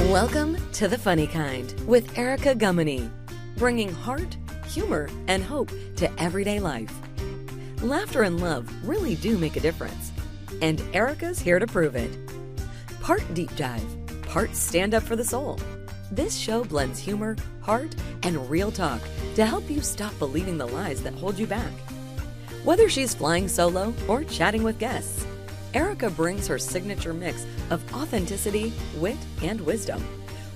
Welcome to The Funny Kind with Erica Gumieny, bringing heart, humor, and hope to everyday life. Laughter and love really do make a difference, and Erica's here to prove it. Part deep dive, part stand up for the soul. This show blends humor, heart, and real talk to help you stop believing the lies that hold you back. Whether she's flying solo or chatting with guests, Erica brings her signature mix of authenticity, wit, and wisdom,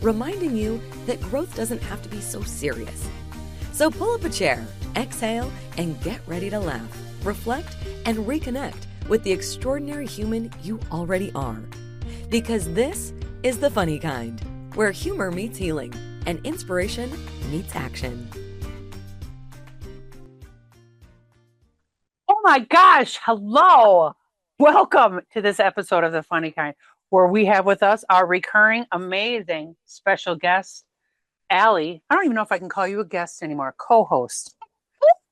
reminding you that growth doesn't have to be so serious. So pull up a chair, exhale, and get ready to laugh, reflect, and reconnect with the extraordinary human you already are. Because this is The Funny Kind, where humor meets healing and inspiration meets action. Oh my gosh, hello. Welcome to this episode of The Funny Kind, where we have with us our recurring, amazing special guest, Allie. I don't even know if I can call you a guest anymore, co-host.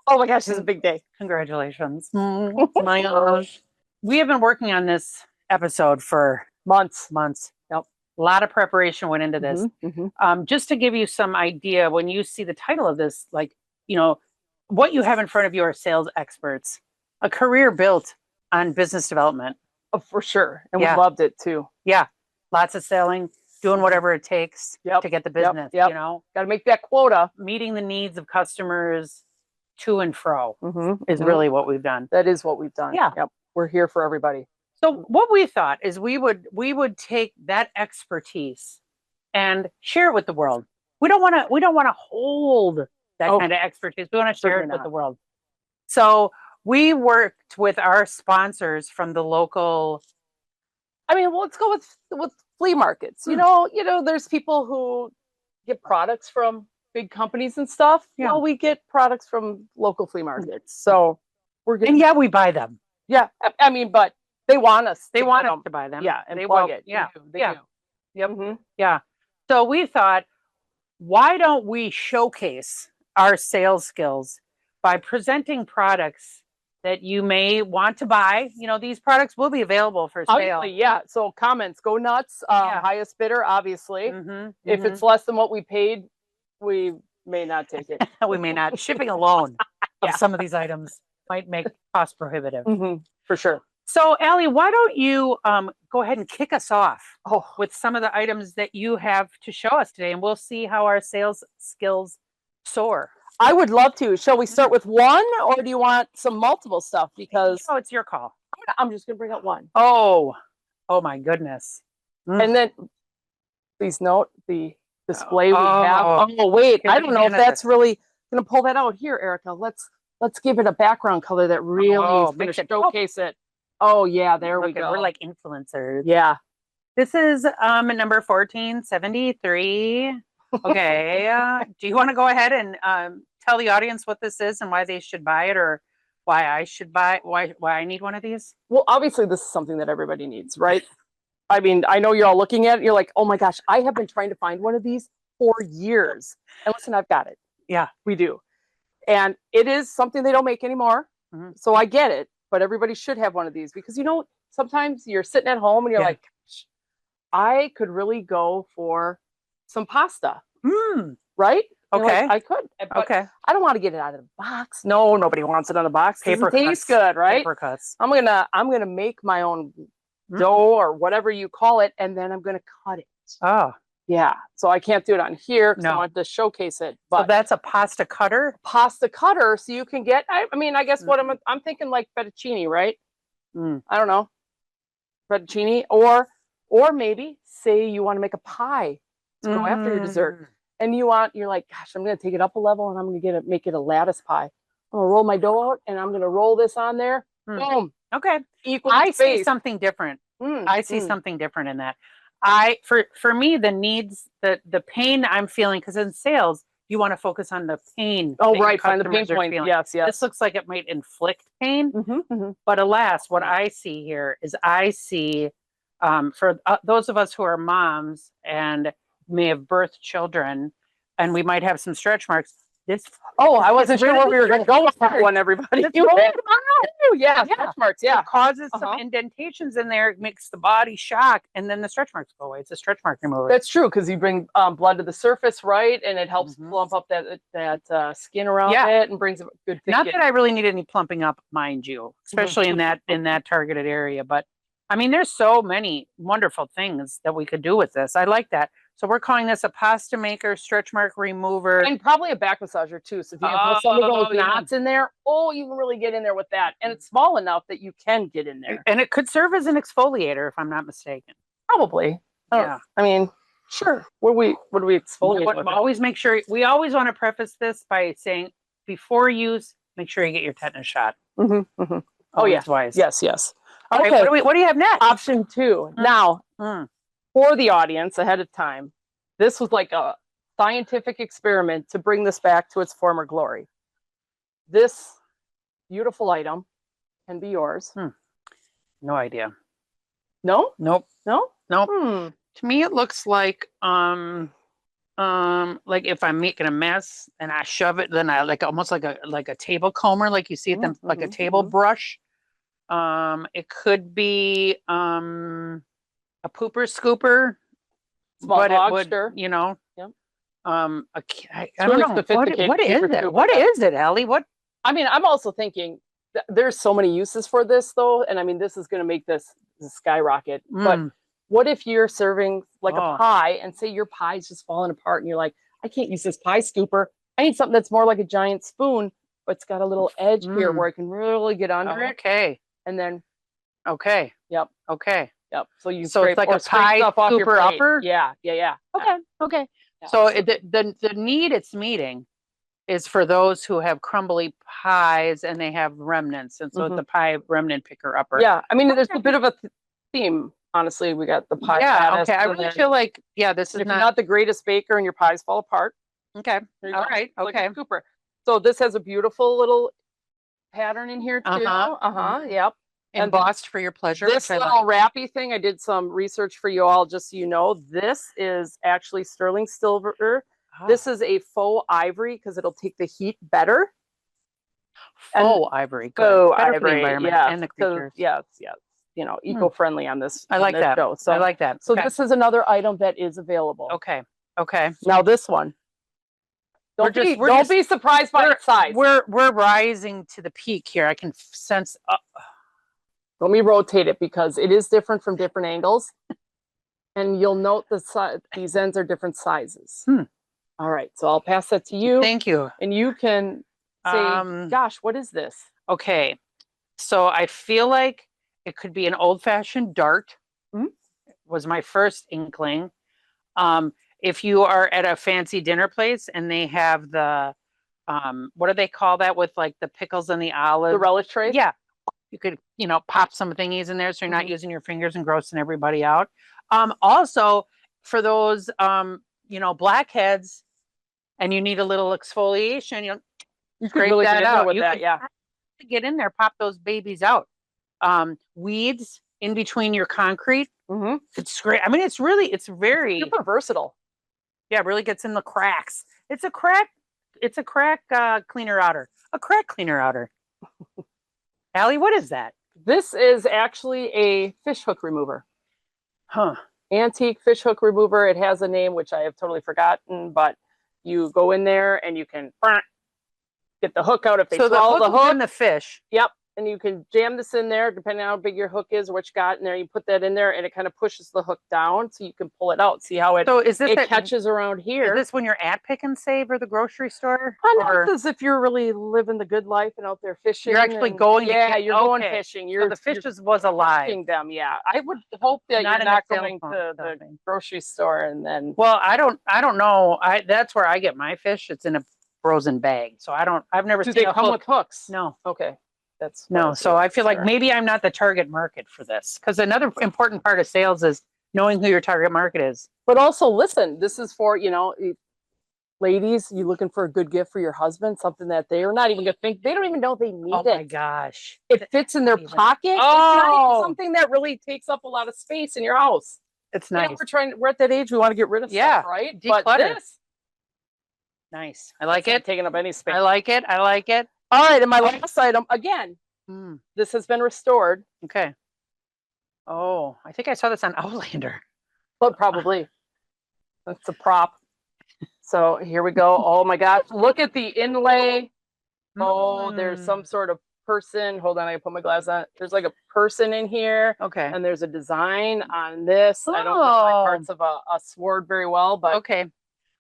Oh my gosh, it's a big day. Congratulations. My gosh. We have been working on this episode for months. Yep. A lot of preparation went into this. Just to give you some idea, when you see the title of this, like, you know, what you have in front of you are sales experts, a career built on business development. Oh, for sure. And Yeah. we loved it too. Yeah. Lots of selling, doing whatever it takes to get the business, Yep. you know, Got to make that quota. meeting the needs of customers to and fro is really what we've done. That is what we've done. Yeah. Yep. We're here for everybody. So what we thought is we would take that expertise and share it with the world. We don't want to hold that kind of expertise. We want to share it with the world. So we worked with our sponsors from the local. I mean, well, let's go with flea markets. You know, there's people who get products from big companies and stuff. Yeah. Well, we get products from local flea markets. So we're getting, And yeah, we buy them. yeah. I mean, but they want us. They to want get us them. to buy them. Yeah, and they plug will. it. Yeah. They Yeah. do. Yep. Mhm. Yeah. So we thought, why don't we showcase our sales skills by presenting products that you may want to buy? You know, these products will be available for sale. Obviously, yeah. So comments, go nuts. Highest bidder, obviously. If it's less than what we paid, we may not take it. We may not. Shipping alone Yeah. of some of these items might make cost prohibitive. For sure. So, Allie, why don't you go ahead and kick us off Oh, with some of the items that you have to show us today, and we'll see how our sales skills soar. I would love to. Shall we start with one, or do you want some multiple stuff? Because Oh, it's your call. I'm just going to bring up one. Oh my goodness. And then please note the display we have. Oh. Oh, wait. Here, I don't know if Hannah. that's really going to pull that out. Here, Erica, let's give it a background color that really is going makes to it- showcase it. Oh, yeah. There we Look at- go. We're like influencers. Yeah. This is number 1473. Okay. Do you want to go ahead and tell the audience what this is and why they should buy it, or why I should buy, why I need one of these? Well, obviously, this is something that everybody needs, right? I mean, I know you're all looking at it. You're like, oh my gosh, I have been trying to find one of these for years. And listen, I've got it. Yeah. We do. And it is something they don't make anymore. So I get it. But everybody should have one of these because, you know, sometimes you're sitting at home and you're like, gosh, I could really go for some pasta. Right? You're Okay. like, I could. But Okay. I don't want to get it out of the box. No, nobody wants it on the box. Paper It tastes cuts. good, right? Paper cuts. I'm gonna make my own dough or whatever you call it, and then I'm gonna cut it. Oh, Yeah. So I can't do it on here because I No. want to showcase it. so But that's a pasta cutter. pasta cutter, so you can get. I mean, I guess what I'm thinking like fettuccine, right? I don't know, fettuccine, or maybe say you want to make a pie to go after your dessert, and you're like, gosh, I'm gonna take it up a level, and I'm gonna make it a lattice pie. I'm gonna roll my dough out, and I'm gonna roll this on there. Boom. Okay. Equal I see space. something different. Mm, I see mm. something different in that. For me, the needs, the pain I'm feeling, because in sales, you want to focus on the pain. Oh, that your right. Find the pain customers are point. feeling. Yes, yes. This looks like it might inflict pain, but alas, what I see here is for those of us who are moms and may have birthed children, and we might have some stretch marks, this. Oh, I wasn't Get sure rid where of we were going to go with that one, everybody. Let's You go. did. Oh, yeah, Yeah. stretch marks. Yeah. It causes some Uh-huh. indentations in there. It makes the body shock, and then the stretch marks go away. It's a stretch mark remover. That's true, because you bring blood to the surface, right? And it helps plump up that skin around it and brings a good thick Not in. that I really need any plumping up, mind you, especially in that targeted area. But I mean, there's so many wonderful things that we could do with this. I like that. So we're calling this a pasta maker, stretch mark remover, And probably a back massager too. So if you have some of those knots in there, you can really get in there with that. And it's small enough that you can get in there. and it could serve as an exfoliator, if I'm not mistaken. Probably. I mean, sure. What do we exfoliate with? Always make sure. We always want to preface this by saying, before use, make sure you get your tetanus shot. Oh yeah, wise. Yes. Okay. What do you have next? Option 2. Now, for the audience ahead of time, this was like a scientific experiment to bring this back to its former glory. This beautiful item can be yours. No idea. No? Nope. No? Nope. To me, it looks like like if I'm making a mess and I shove it, then I almost like a table comber, like you see them like a table brush. It could be a pooper scooper, Small dog, would, sure. you know. Yep. I don't really know. sophisticated What is paper it? scoop. What is it, Allie? What? I mean, I'm also thinking there's so many uses for this though, and I mean, this is going to make this skyrocket. But what if you're serving like a pie, and say your pie's just falling apart, and you're like, I can't use this pie scooper. I need something that's more like a giant spoon, but it's got a little edge here where I can really get under it. Okay. And then. Okay. Yep. Okay. Yep. So it's like a pie scooper upper. Yeah. Okay. Yeah. So the need it's meeting is for those who have crumbly pies and they have remnants, and so it's the pie remnant picker upper. Yeah. I mean, there's a bit of a theme. Honestly, we got the pie. Yeah. Okay. I really feel like this is not the greatest baker and your pies fall apart. Okay. All right. Okay. Like Cooper. So this has a beautiful little pattern in here too. Yep. Embossed for your pleasure. This little wrappy thing, I did some research for you all, just so you know. This is actually sterling silver. This is a faux ivory because it'll take the heat better. Faux ivory. Faux better ivory. For the environment and the creatures. Yes. You know, eco-friendly on this. I like that. Show. So I like that. So this is another item that is available. Okay. Now this one. Don't be surprised by its size. We're rising to the peak here. I can sense. Let me rotate it because it is different from different angles, and you'll note these ends are different sizes. All right, so I'll pass that to you. Thank you. And you can say, "Gosh, what is this?" Okay, so I feel like it could be an old-fashioned dart. Was my first inkling. If you are at a fancy dinner place and they have the, what do they call that with like the pickles and the olives? The relish tray? Yeah. You could, pop some thingies in there so you're not using your fingers and grossing everybody out. Also, for those, blackheads and you need a little exfoliation, you could really get in there with that, get in there, pop those babies out. Weeds in between your concrete. It's great. I mean, it's very super versatile. Yeah, it really gets in the cracks. It's a crack cleaner outer. A crack cleaner outer. Allie, what is that? This is actually a fish hook remover. Antique fish hook remover. It has a name which I have totally forgotten, but you go in there and you can get the hook out if they swallow the hook. In the fish. Yep. And you can jam this in there, depending on how big your hook is or what you got in there. You put that in there, and it kind of pushes the hook down, so you can pull it out. See how it catches around here. Is this when you're at Pick and Save or the grocery store? This is if you're really living the good life and out there fishing. You're actually going. You're going fishing. The fishes was alive. Catching them. Yeah, I would hope that you're not going to the grocery store and then. Well, I don't know. That's where I get my fish. It's in a frozen bag, so I've never seen. Do they come with hooks? No. Okay. So I feel like maybe I'm not the target market for this, because another important part of sales is knowing who your target market is. But also, listen, this is for, ladies, you looking for a good gift for your husband, something that they are not even going to think, they don't even know they need it. Oh my gosh. It fits in their pocket. Oh. It's not even something that really takes up a lot of space in your house. It's nice. We're at that age, we want to get rid of stuff, right? Declutter. But Nice. I like it. Taking up any space. I like it. I like it. All right, and my last item, again, Mm. this has been restored. Okay. Oh, I think I saw this on Outlander. But probably. That's a prop. So here we go. Oh my gosh. Look at the inlay. Oh, there's some sort of person. Hold on, I gotta put my glasses on. There's like a person in here. Okay. And there's a design on this. I don't know my parts of a sword very well, but okay.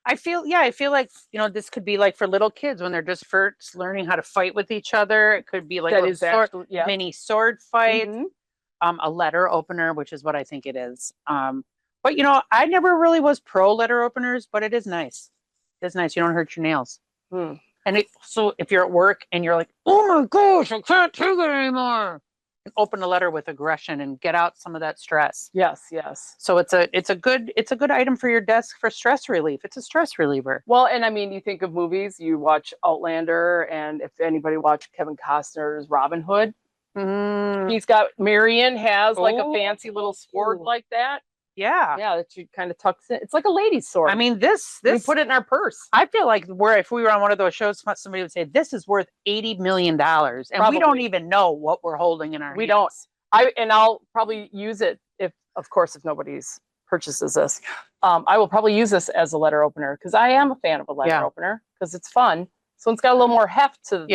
I feel like, you know, this could be like for little kids when they're just first learning how to fight with each other. It could be like that a is actually, yeah. mini sword fight, Mhm. A letter opener, which is what I think it is. But you know, I never really was pro letter openers, but it is nice. It's nice. You don't hurt your nails. Hmm. And so if you're at work and you're like, oh my gosh, I can't take it anymore, open a letter with aggression and get out some of that stress. Yes, yes. So it's a good item for your desk for stress relief. It's a stress reliever. Well, and I mean, you think of movies, you watch Outlander, and if anybody watched Kevin Costner's Robin Hood, he's got Marion has like a fancy little sword like that. Yeah. Yeah, that you kind of tucks in. It's like a lady's sword. I mean, this we put it in our purse. I feel like if we were on one of those shows, somebody would say this is worth $80 million, and Probably. we don't even know what we're holding in our We hands. don't. I'll probably use it if nobody's purchases this. I will probably use this as a letter opener because I am a fan of a letter opener because it's fun. So it's got a little more heft to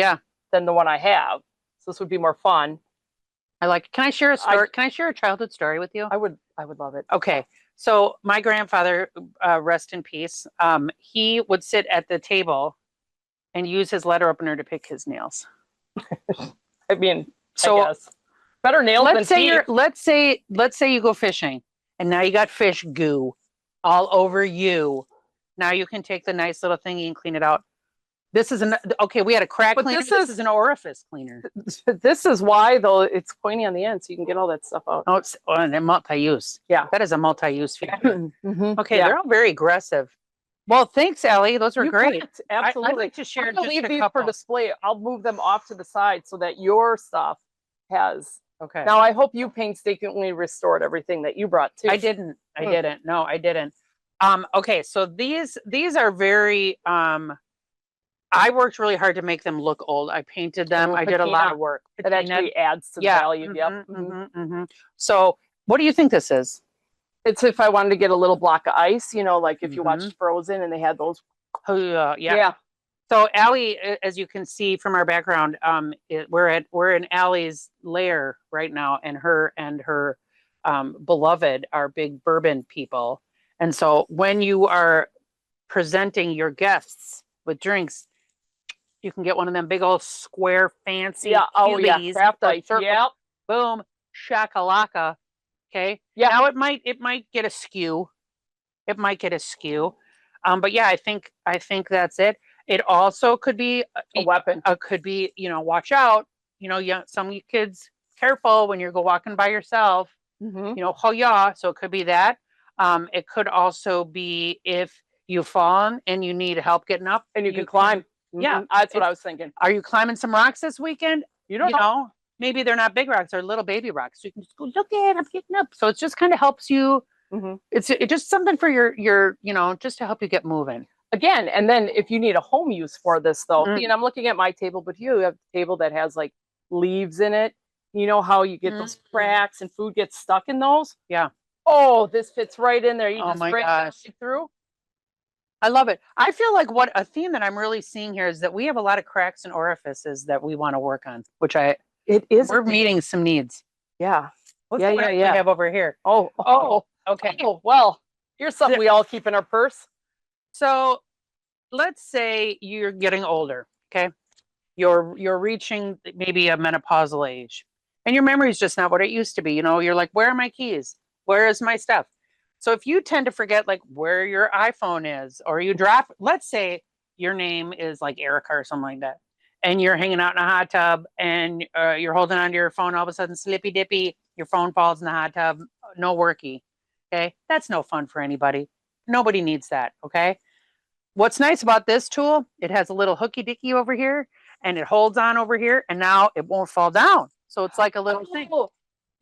than the one I have. So this would be more fun. I like it. Can I share a story? Can I share a childhood story with you? I would love it. Okay. So my grandfather, rest in peace, he would sit at the table and use his letter opener to pick his nails. I mean, so I guess. Better nails than teeth. Let's say you go fishing and now you got fish goo all over you. Now you can take the nice little thingy and clean it out. This is okay. We had a crack cleaner. This is an orifice cleaner. This is why, though, it's pointy on the end, so you can get all that stuff out. Oh, it's multi-use. Yeah, that is a multi-use feature. Okay, they're all very aggressive. Well, thanks, Allie. Those were great. Absolutely. I'd like to share. I'll leave these for display. I'll move them off to the side so that your stuff has. Okay. Now I hope you painstakingly restored everything that you brought too. I didn't. No, I didn't. Okay, so these are very. I worked really hard to make them look old. I painted them. I did a lot of work. It actually adds to the value. So, what do you think this is? It's if I wanted to get a little block of ice, you know, like if you watched Frozen and they had those. Yeah. So Allie, as you can see from our background, we're in Allie's lair right now, and her beloved are big bourbon people, and so when you are presenting your guests with drinks, you can get one of them big old square fancy cubies. Craft ice. Yep. Boom, shakalaka. Okay. Yeah. Now it might get askew. It might get askew. But yeah, I think that's it. It also could be a weapon. Could be, watch out. Some kids, careful when you're walking by yourself. So it could be that. It could also be if you've fallen and you need help getting up, and you can climb. Yeah, that's what I was thinking. Are you climbing some rocks this weekend? You don't know. Maybe they're not big rocks; they're little baby rocks. So you can just go, look at, I'm getting up. So it just kind of helps you. It's just something for your just to help you get moving. Again, and then if you need a home use for this, though, I'm looking at my table, but you have a table that has like leaves in it. You know how you get those cracks and food gets stuck in those? Yeah. Oh, this fits right in there. You just my gosh. Through. I love it. I feel like what a theme that I'm really seeing here is that we have a lot of cracks and orifices that we want to work on, which we're meeting some needs. Yeah. What's the we have over here? Oh, okay. Oh, well, here's something we all keep in our purse. So let's say you're getting older, okay? You're reaching maybe a menopausal age and your memory is just not what it used to be. You're like, where are my keys? Where is my stuff? So if you tend to forget like where your iPhone is, or you drop, let's say your name is like Erica or something like that, and you're hanging out in a hot tub and you're holding onto your phone, all of a sudden slippy dippy, your phone falls in the hot tub, no worky. Okay. That's no fun for anybody. Nobody needs that. Okay. What's nice about this tool, it has a little hooky dicky over here and it holds on over here and now it won't fall down. So it's like a little thing.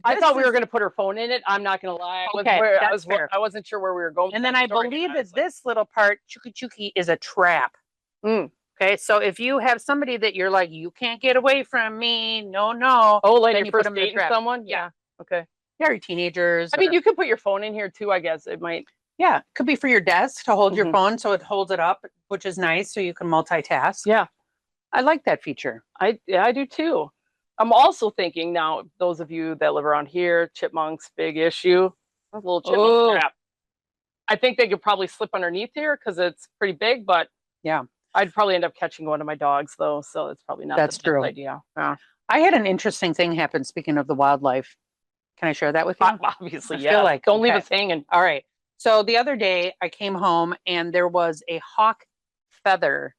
I thought we were going to put her phone in it. I'm not going to lie. I wasn't sure where we were going. And then I believe that this little part, chuki is a trap. Okay, so if you have somebody that you're like, you can't get away from me, no. Oh, like then you're you put first them in a dating trap. someone? Yeah. Okay. Yeah, or teenagers. I mean, or- you could put your phone in here too, I guess. It might. yeah, it could be for your desk to hold your Mhm. phone so it holds it up, which is nice, so you can multitask. Yeah. I like that feature. I do too. I'm also thinking now, those of you that live around here, chipmunks, big issue. A little chipmunk trap. I think they could probably slip underneath here because it's pretty big, but yeah, I'd probably end up catching one of my dogs though, so it's probably not that's the best true. idea. Yeah. I had an interesting thing happen. Speaking of the wildlife, can I share that with you? Obviously, I yeah. feel like Don't leave okay. us hanging. All right. So the other day I came home and there was a hawk feather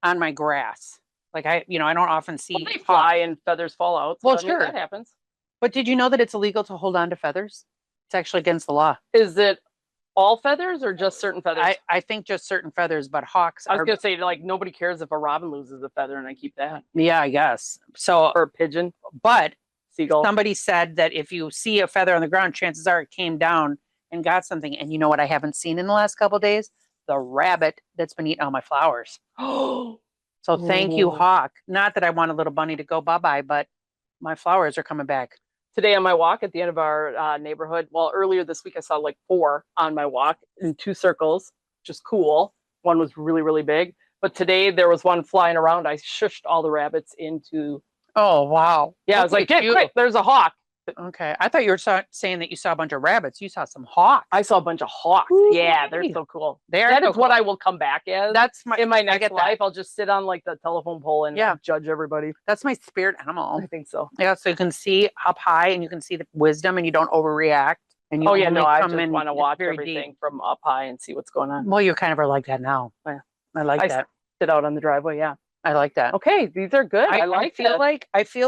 on my grass. Like I don't often see Well, they fly and feathers fall out. So Well, I mean, sure. that happens. But did you know that it's illegal to hold on to feathers? It's actually against the law. Is it all feathers or just certain feathers? I think just certain feathers, but hawks I was are. gonna say like nobody cares if a robin loses a feather and I keep that. Yeah, I guess. So, Or a pigeon, but seagull. somebody said that if you see a feather on the ground, chances are it came down and got something. And you know what I haven't seen in the last couple of days? The rabbit that's been eating all my flowers. Oh, So thank you, Ooh. hawk. Not that I want a little bunny to go bye-bye, but my flowers are coming back. today on my walk at the end of our neighborhood. Well, earlier this week I saw like 4 on my walk in 2 circles, which is cool. One was really, really big. But today there was one flying around. I shushed all the rabbits into. Oh, wow. Yeah, I was like, get quick, there's a hawk. Okay. I thought you were saying that you saw a bunch of rabbits. You saw some hawks. I saw a bunch of hawks. Ooh, yeah, they're nice. so cool. They are That so is what cool. I will come back as. That's my in my I next get that. life. I'll just sit on like the telephone pole and Yeah. judge everybody. That's my spirit animal. I think so. Yeah, so you can see up high and you can see the wisdom and you don't overreact. And you Oh yeah, no, I come just in want to watch very everything deep. from up high and see what's going on. Well, you kind of are like that now. Yeah. I like I that. sit out on the driveway. Yeah. I like that. Okay, these are good. I feel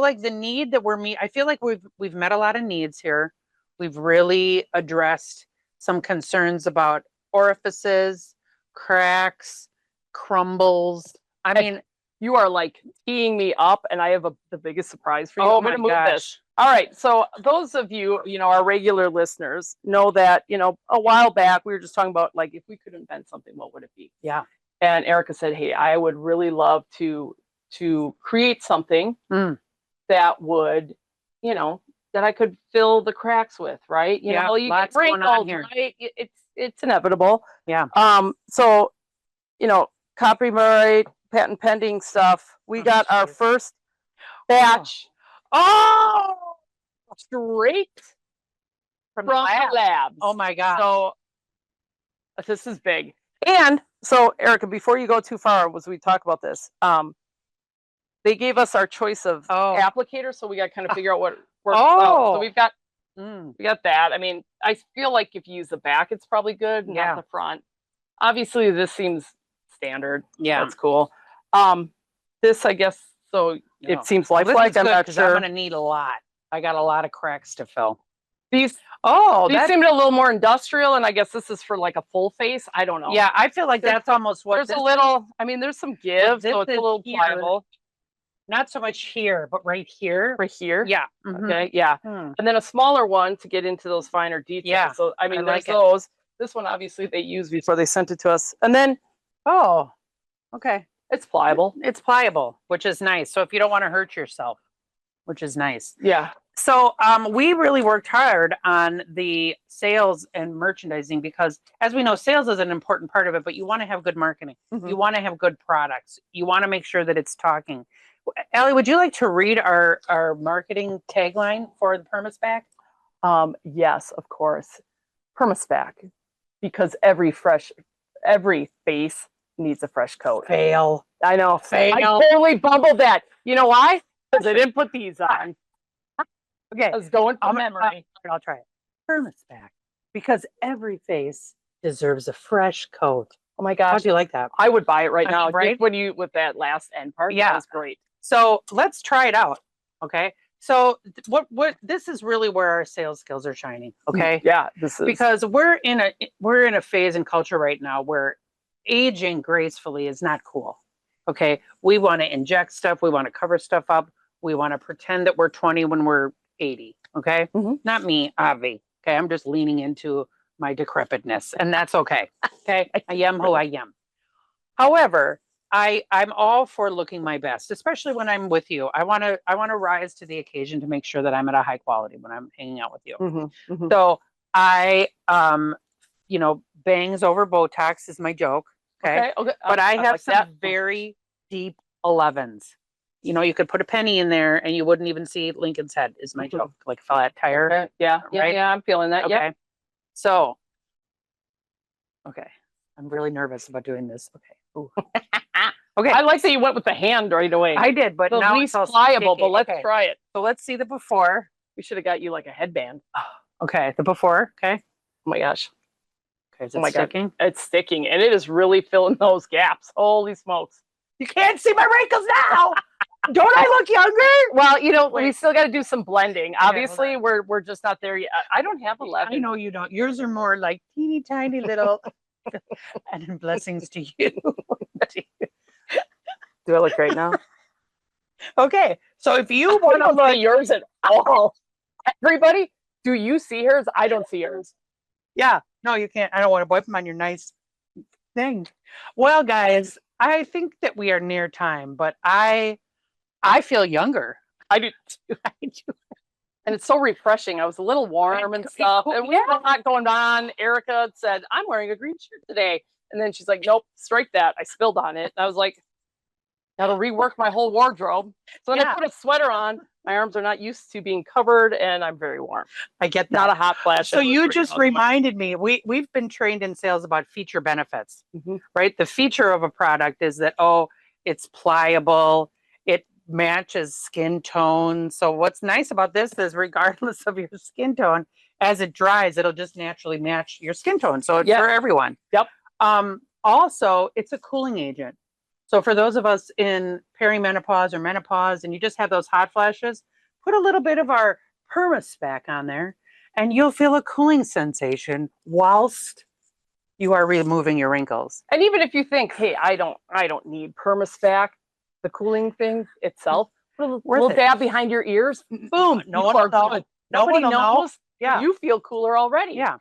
like the need that we're meeting. I feel like we've met a lot of needs here. We've really addressed some concerns about orifices, cracks, crumbles. I mean, you are like teeing me up, and I have the biggest surprise for you. oh I'm my gonna move gosh. this. All right. So those of you, our regular listeners know that, a while back we were just talking about like if we could invent something, what would it be? Yeah. And Erica said, hey, I would really love to create something that would, that I could fill the cracks with, right? You know, you get wrinkles, right? It's inevitable. Yeah. So, copyright, patent pending stuff. We got our first batch. Oh, Straight from the labs. Oh my God. So this is big. And so, Erica, before you go too far, as we talk about this, they gave us our choice of applicator, so we got to kind of figure out what works out. So we've got that. I mean, I feel like if you use the back, it's probably good, not the front. Obviously, this seems standard. Yeah, that's cool. This, I guess, so it seems lifelike. I'm not sure. I'm going to need a lot. I got a lot of cracks to fill. These seemed a little more industrial, and I guess this is for like a full face. I don't know. Yeah, I feel like that's almost what there's a little. I mean, there's some give, so it's a little pliable. Not so much here, but right here. Right here. Yeah. Okay. Yeah. And then a smaller one to get into those finer details. Yeah. So I mean, there's those. This one obviously they used before they sent it to us, and then okay, it's pliable. It's pliable, which is nice. So if you don't want to hurt yourself, which is nice. Yeah. So we really worked hard on the sales and merchandising because, as we know, sales is an important part of it, but you want to have good marketing. You want to have good products. You want to make sure that it's talking. Allie, would you like to read our marketing tagline for the Perma-Spac? Yes, of course. Perma-Spac, because every face needs a fresh coat. Fail. I know. Fail. I totally bumbled that. You know why? Because I didn't put these on. Okay. I was going from memory. I'll try it. Perma-Spac, because every face deserves a fresh coat. Oh my gosh. How'd you like that? I would buy it right now. Right? When you, with that last end part. Yeah. That was great. So let's try it out. Okay. So what this is really where our sales skills are shining. Okay. Yeah. This is because we're in a phase in culture right now where aging gracefully is not cool. Okay. We want to inject stuff. We want to cover stuff up. We want to pretend that we're 20 when we're 80. Okay. Not me, Avi. Okay. I'm just leaning into my decrepitness, and that's okay. Okay. I am who I am. However, I'm all for looking my best, especially when I'm with you. I want to rise to the occasion to make sure that I'm at a high quality when I'm hanging out with you. So I, bangs over Botox is my joke. Okay. But I have like some that. very deep 11s. You could put a penny in there and you wouldn't even see Lincoln's head is my joke. Like flat tire. Okay. Yeah. Right? Yeah. I'm feeling that. Okay. Yeah. So, okay. I'm really nervous about doing this. Okay. Ooh. Okay. I like that you went with the hand right away. I did, but the now least it's all pliable, sticky. but let's Okay. try it. So let's see the before. We should have got you like a headband. Okay, the before. Okay. Oh my gosh. Okay, is Oh it my sticking? God. It's sticking and it is really filling those gaps. Holy smokes. You can't see my wrinkles now. Don't I look younger? Well, we Wait. still got to do some blending. hold Obviously, on. we're just not there yet. I don't have 11. I know you don't. Yours are more like teeny tiny little. And blessings to you. Do I look great now? Okay, so if you I want to don't look, see yours at all. Everybody, do you see hers? I don't see yours. yeah, no, you can't. I don't want to wipe them on your nice thing. Well, guys, I think that we are near time, but I feel younger. I do. I do. And it's so refreshing. I was a little warm and stuff. And we had a lot going on. Erica said, I'm wearing a green shirt today. And then she's like, nope, strike that. I spilled on it. And I was like, gotta rework my whole wardrobe. So then I put a sweater on. My arms are not used to being covered and I'm very warm. I get that. Not a hot flash. So you just reminded me, we've been trained in sales about feature benefits, right? The feature of a product is that, it's pliable, it matches skin tone. So what's nice about this is regardless of your skin tone, as it dries, it'll just naturally match your skin tone. So it's for everyone. Yep. Also, it's a cooling agent. So for those of us in perimenopause or menopause, and you just have those hot flashes, put a little bit of our Permaspec on there, and you'll feel a cooling sensation whilst you are removing your wrinkles. And even if you think, hey, I don't need Permaspec, the cooling thing itself, little dab behind your ears, boom, No one will know. Nobody knows. Yeah. You feel cooler already. Yeah.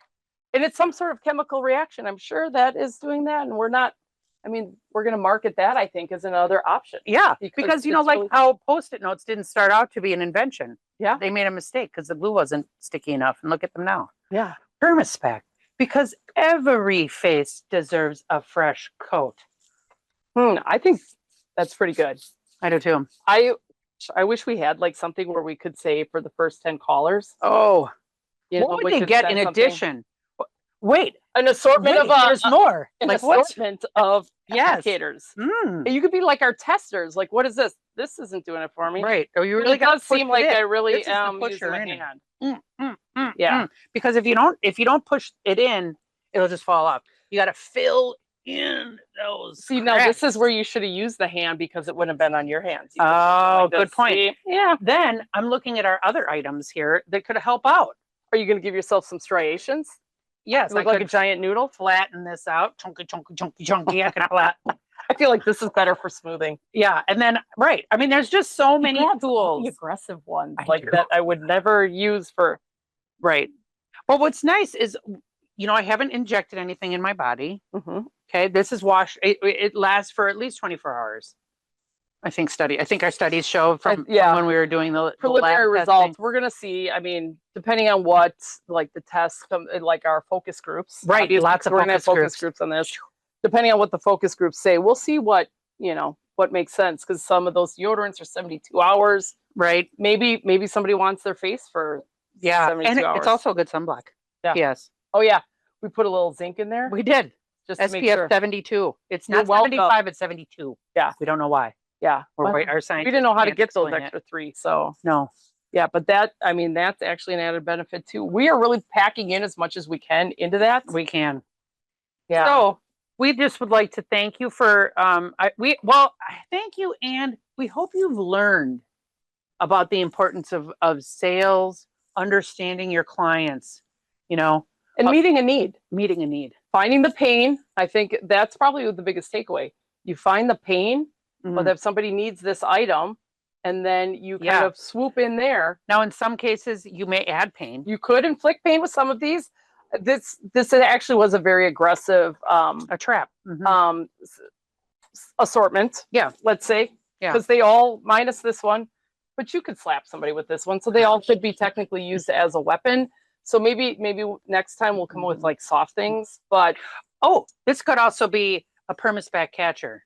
And it's some sort of chemical reaction. I'm sure that is doing that. And we're going to market that, I think, as another option. Yeah. Because like how Post-it notes didn't start out to be an invention. Yeah. They made a mistake because the glue wasn't sticky enough. And look at them now. Yeah. Permaspec. Because every face deserves a fresh coat. I think that's pretty good. I do too. I wish we had like something where we could say for the first 10 callers. Oh, what would they get in addition? Wait, an assortment of there's more. An assortment of applicators. You could be like our testers. Like, what is this? This isn't doing it for me. Right. Oh, you really it does seem like I really am push using my hand. Yeah. Because if you don't push it in, it'll just fall off. You got to fill in those. See, now this is where you should have used the hand because it wouldn't have been on your hands. Oh, good point. See? Yeah. Then I'm looking at our other items here that could help out. Are you going to give yourself some striations? Yes, look like a giant noodle. Flatten this out, chunky. I can flat. I feel like this is better for smoothing. Yeah, and then I mean, there's just so many tools. The aggressive ones that I would never use for. Right. But what's nice is, I haven't injected anything in my body. Okay, this is washed. It lasts for at least 24 hours. I think our studies show from when we were doing the preliminary lab results. testing. We're going to see, I mean, depending on what, like the tests, like our focus groups. Right, lots of focus groups on this. Depending on what the focus groups say, we'll see what makes sense, because some of those deodorants are 72 hours. Right. Maybe somebody wants their face for 72 hours. It's also a good sunblock. Yeah. Yes. Oh, yeah. We put a little zinc in there. We did. Just to SPF make sure. 72. It's not 75, it's 72. Yeah. We don't know why. Yeah. Our scientists we didn't know how to can't get those explain extra 3. So no. Yeah, but that's actually an added benefit too. We are really packing in as much as we can into that. We can. Yeah. So we just would like to thank you for thank you, and we hope you've learned about the importance of sales, understanding your clients, and meeting a need. Finding the pain. I think that's probably the biggest takeaway. You find the pain, but if somebody needs this item, and then you kind of swoop in there. Now, in some cases, you may add pain. You could inflict pain with some of these. This actually was a very aggressive a trap. assortment. Yeah. Let's say. Yeah. Because they all, minus this one, but you could slap somebody with this one. So they all should be technically used as a weapon. So maybe next time we'll come up with like soft things. But this could also be a perma-spat catcher.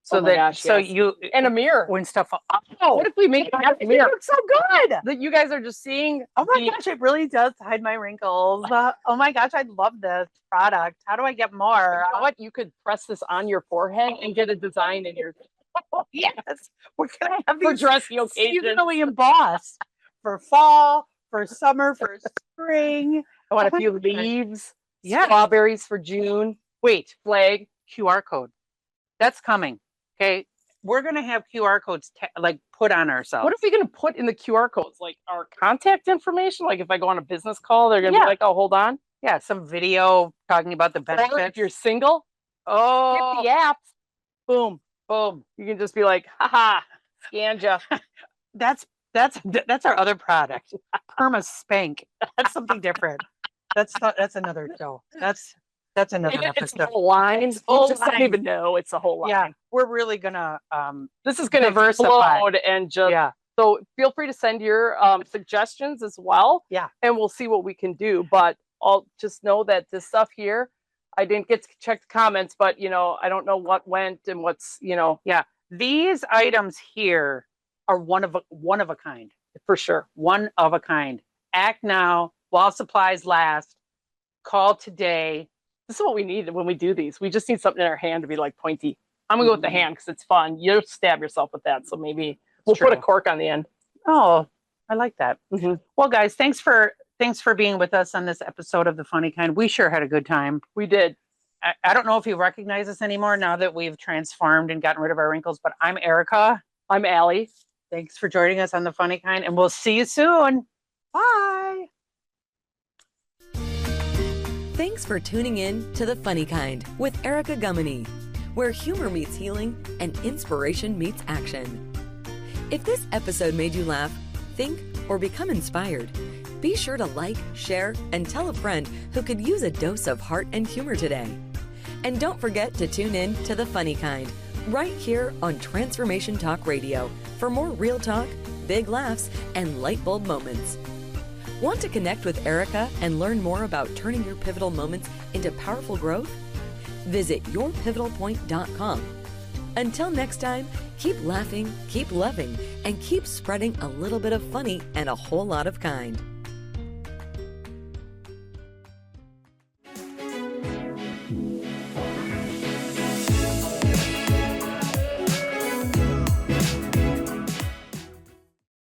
So oh my gosh, so yes. you and a mirror. when stuff. What if we make a It mirror looks so good. that you guys are just seeing? Oh my gosh, it really does hide my wrinkles. Oh my gosh, I love this product. How do I get more? You know what? You could press this on your forehead and get a design in your. Yes, we're gonna have For these dressy occasions. seasonally embossed for fall, for summer, for spring. I want Oh a few my gosh. leaves. Yeah. Strawberries for June. Wait, Flag. QR code. That's coming. Okay, we're gonna have QR codes like put on ourselves. What if we're gonna put in the QR codes like our contact information? Like if I go on a business call, they're gonna Yeah. be like, "Oh, hold on." Yeah, some video talking about the Or benefits. if you're single, Oh, get the apps. Boom. boom. You can just be like, "Haha, scanned ya." That's our other product. Perma Spank. That's something different. That's another show. That's another It's a episode. whole line. You whole just don't line. even know it's a whole line. Yeah, we're really gonna This is gonna diversify. explode and just Yeah. so feel free to send your suggestions as well. Yeah. And we'll see what we can do. But I'll just know that this stuff here, I didn't get to check the comments, but I don't know what went and what's, Yeah. These items here are one of a kind. for sure. One of a kind. Act now while supplies last. Call today. This is what we need when we do these. We just need something in our hand to be like pointy. I'm gonna go with the hand because it's fun. You'll stab yourself with that. So maybe we'll put a true. cork on the end. Oh, I like that. Mhm. Well, guys, thanks for being with us on this episode of The Funny Kind. We sure had a good time. We did. I don't know if you recognize us anymore now that we've transformed and gotten rid of our wrinkles, but I'm Erica. I'm Allie. Thanks for joining us on The Funny Kind, and we'll see you soon. Bye. Thanks for tuning in to The Funny Kind with Erica Gumieny, where humor meets healing and inspiration meets action. If this episode made you laugh, think, or become inspired, be sure to like, share, and tell a friend who could use a dose of heart and humor today. And don't forget to tune in to The Funny Kind, right here on Transformation Talk Radio for more real talk, big laughs, and light bulb moments. Want to connect with Erica and learn more about turning your pivotal moments into powerful growth? Visit yourpivotalpoint.com. Until next time, keep laughing, keep loving, and keep spreading a little bit of funny and a whole lot of kind.